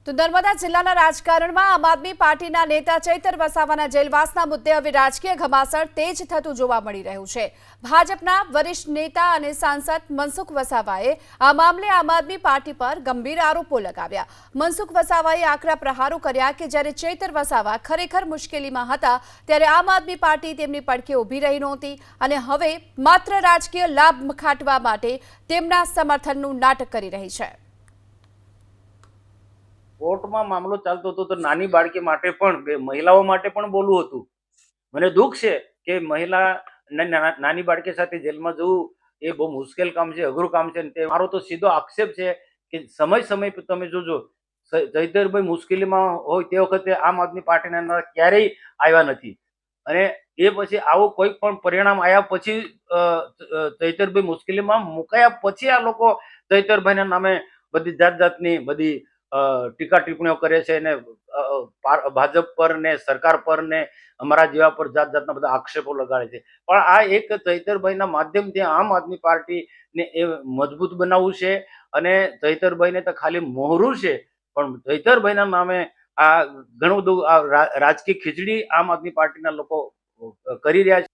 તો નર્મદા જિલ્લાના રાજકારણમાં આમ આદમી પાર્ટીના નેતા ચૈતર વસાવાના જેલવાસના મુદ્દે હવે રાજકીય ઘમાસાણ તેજ થતું જોવા મળી રહ્યું છે। ભાજપના વરિષ્ઠ નેતા અને સાંસદ મનસુખ વસાવાએ આ મામલે આમ આદમી પાર્ટી પર ગંભીર આરોપો લગાવ્યા। મનસુખ વસાવાએ આકરા પ્રહારો કર્યા કે જ્યારે ચૈતર વસાવા ખરેખર મુશ્કેલીમાં હતા ત્યારે આમ આદમી પાર્ટી તેમની પડખે ઊભી રહી નહોતી અને હવે માત્ર રાજકીય લાભ ખાટવા માટે તેમના સમર્થનનું નાટક કરી રહી છે। કોર્ટમાં મામલો ચાલતો હતો તો નાની બાળકી માટે પણ મહિલાઓ માટે પણ બોલવું હતું। મને દુઃખ છે કે મહિલા નાની બાળકી સાથે જેલમાં જવું એ બહુ મુશ્કેલ કામ છે, અઘરું કામ છે। તે મારો તો સીધો આક્ષેપ છે કે સમય પર તમે જોજો ચૈતરભાઈ મુશ્કેલીમાં હોય તે વખતે આમ આદમી પાર્ટીના અંદર ક્યારેય આવ્યા નથી અને એ પછી આવું કોઈ પણ પરિણામ આવ્યા પછી ચૈતરભાઈ મુશ્કેલીમાં મુકાયા પછી આ લોકો ચૈતરભાઈના નામે બધી જાતની બધી ટીકા ટિપ્પણીઓ કરે છે ને ભાજપ પર ને સરકાર પર ને અમારા જેવા પર જાતના બધા આક્ષેપો લગાડે છે। પણ આ એક ચૈતરભાઈના માધ્યમથી આમ આદમી પાર્ટીને એ મજબૂત બનાવવું છે અને ચૈતરભાઈને તો ખાલી મોહરું છે પણ ચૈતરભાઈના નામે આ ઘણું બધું રાજકીય ખીચડી આમ આદમી પાર્ટીના લોકો કરી રહ્યા છે।